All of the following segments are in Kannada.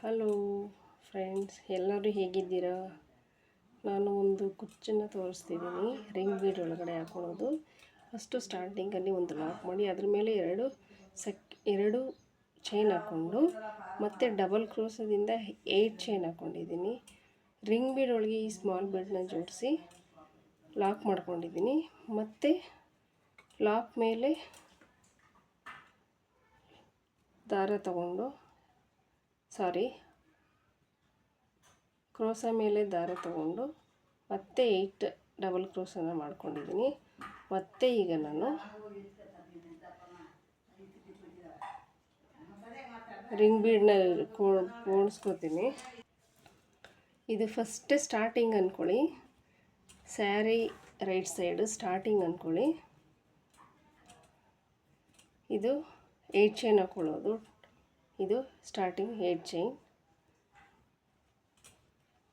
ಹಲೋ ಫ್ರೆಂಡ್ಸ್, ಎಲ್ಲರೂ ಹೇಗಿದ್ದೀರಾ? ನಾನು ಒಂದು ಕುಚ್ಚನ್ನು ತೋರಿಸ್ತಿದ್ದೀನಿ. ರಿಂಗ್ ಬೀಡ್ ಒಳಗಡೆ ಹಾಕೊಳ್ಳೋದು. ಫಸ್ಟು ಸ್ಟಾರ್ಟಿಂಗಲ್ಲಿ ಒಂದು ಲಾಕ್ ಮಾಡಿ ಅದ್ರ ಮೇಲೆ ಎರಡು ಚೈನ್ ಹಾಕ್ಕೊಂಡು ಮತ್ತು ಡಬಲ್ ಕ್ರೋಸದಿಂದ 8 ಚೈನ್ ಹಾಕ್ಕೊಂಡಿದ್ದೀನಿ. ರಿಂಗ್ ಬೀಡ್ ಒಳಗೆ ಈ ಸ್ಮಾಲ್ ಬೀಡನ್ನ ಜೋಡಿಸಿ ಲಾಕ್ ಮಾಡ್ಕೊಂಡಿದ್ದೀನಿ. ಮತ್ತು ಲಾಕ್ ಮೇಲೆ ದಾರ ತಗೊಂಡು ಕ್ರೋಸ ಮೇಲೆ ದಾರ ತಗೊಂಡು ಮತ್ತೆ 8 ಡಬಲ್ ಕ್ರೋಸನ್ನು ಮಾಡ್ಕೊಂಡಿದ್ದೀನಿ. ಮತ್ತು ಈಗ ನಾನು ರಿಂಗ್ ಬೀಡನ್ನ ಪೋಣಿಸ್ಕೊತೀನಿ. ಇದು ಫಸ್ಟ್ ಸ್ಟಾರ್ಟಿಂಗ್ ಅಂದ್ಕೊಳ್ಳಿ. ಸ್ಯಾರಿ ರೈಟ್ ಸೈಡು ಸ್ಟಾರ್ಟಿಂಗ್ ಅಂದ್ಕೊಳ್ಳಿ. ಇದು 8 ಚೈನ್ ಹಾಕ್ಕೊಳ್ಳೋದು. ಇದು ಸ್ಟಾರ್ಟಿಂಗ್ 8 ಚೈನ್.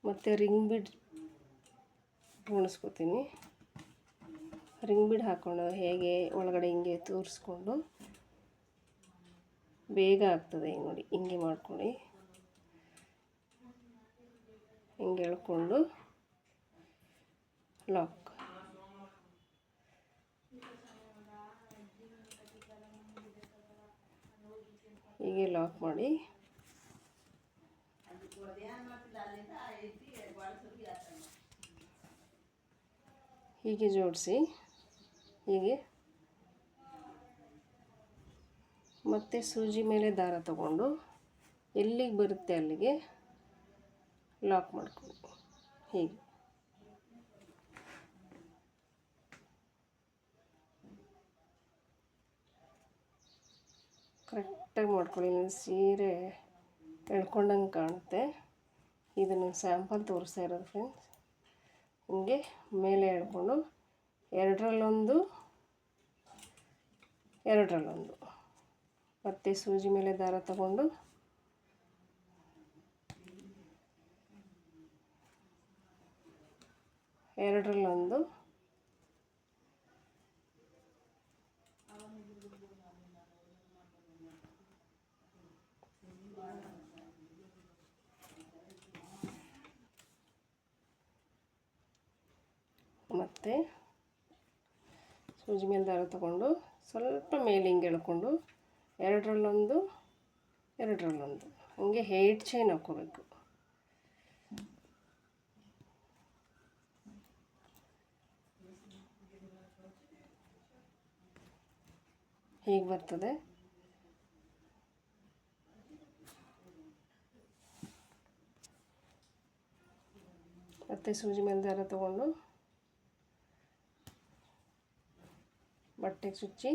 ಮತ್ತು ರಿಂಗ್ ಬೀಡ್ ಪೋಣಿಸ್ಕೊತೀನಿ. ರಿಂಗ್ ಬೀಡ್ ಹಾಕ್ಕೊಂಡು ಹೇಗೆ ಒಳಗಡೆ ಹಿಂಗೆ ತೋರಿಸ್ಕೊಂಡು ಬೇಗ ಆಗ್ತದೆ. ನೋಡಿ, ಹಿಂಗೆ ಮಾಡ್ಕೊಳ್ಳಿ. ಹಿಂಗೆ ಎಳ್ಕೊಂಡು ಲಾಕ್. ಹೀಗೆ ಲಾಕ್ ಮಾಡಿ ಹೀಗೆ ಜೋಡಿಸಿ ಹೀಗೆ ಮತ್ತೆ ಸೂಜಿ ಮೇಲೆ ದಾರ ತಗೊಂಡು ಎಲ್ಲಿಗೆ ಬರುತ್ತೆ ಅಲ್ಲಿಗೆ ಲಾಕ್ ಮಾಡ್ಕೊಳ್ಳಿ. ಹೀಗೆ ಕರೆಕ್ಟಾಗಿ ಮಾಡ್ಕೊಳ್ಳಿ. ಸೀರೆ ಎಳ್ಕೊಂಡಂಗೆ ಕಾಣುತ್ತೆ. ಇದನ್ನು ಸ್ಯಾಂಪಲ್ ತೋರಿಸ್ತಾ ಇರೋದು ಫ್ರೆಂಡ್ಸ್. ಹಿಂಗೆ ಮೇಲೆ ಎಳ್ಕೊಂಡು ಎರಡರಲ್ಲೊಂದು ಮತ್ತು ಸೂಜಿ ಮೇಲೆ ದಾರ ತಗೊಂಡು ಎರಡರಲ್ಲೊಂದು ಮತ್ತು ಸೂಜಿ ಮೇಲೆ ದಾರ ತಗೊಂಡು ಸ್ವಲ್ಪ ಮೇಲೆ ಹಿಂಗೆ ಎಳ್ಕೊಂಡು ಎರಡರಲ್ಲೊಂದು ಹಂಗೆ 8 ಚೈನ್ ಹಾಕ್ಕೋಬೇಕು. ಹೀಗೆ ಬರ್ತದೆ. ಮತ್ತು ಸೂಜಿ ಮೇಲೆ ದಾರ ತಗೊಂಡು ಬಟ್ಟೆಗೆ ಚುಚ್ಚಿ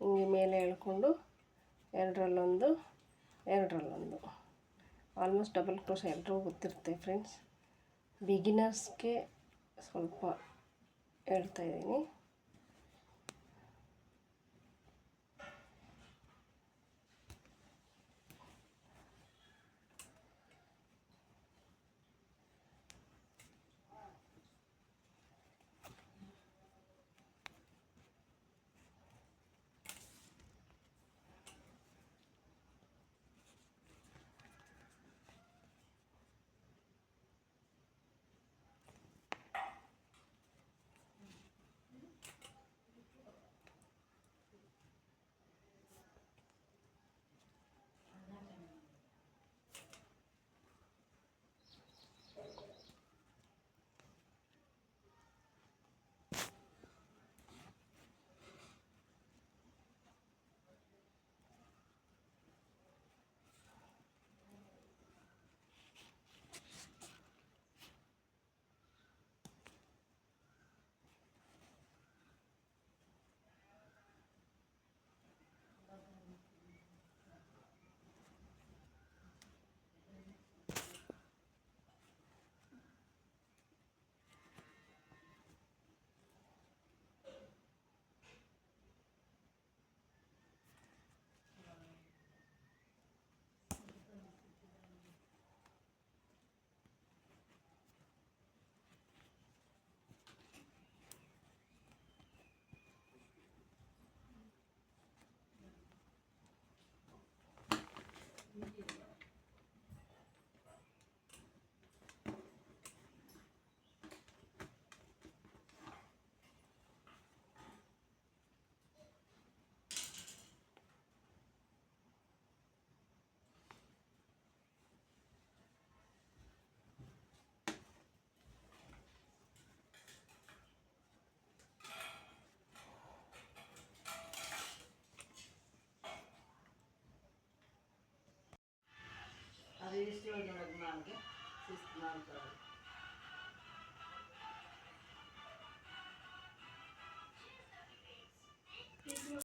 ಹಿಂಗೆ ಮೇಲೆ ಎಳ್ಕೊಂಡು ಎರಡರಲ್ಲೊಂದು ಆಲ್ಮೋಸ್ಟ್ ಡಬಲ್ ಕ್ರೋಶ ಎಲ್ಲರಿಗೂ ಗೊತ್ತಿರುತ್ತೆ ಫ್ರೆಂಡ್ಸ್. ಬಿಗಿನರ್ಸ್ಗೆ ಸ್ವಲ್ಪ ಹೇಳ್ತಾಯಿದ್ದೀನಿ. ರಿಜಿಸ್ಟ್ರ್ ಒಳಗೆ ನನಗೆ 6 ಮಾಡ್ತಾರೆ.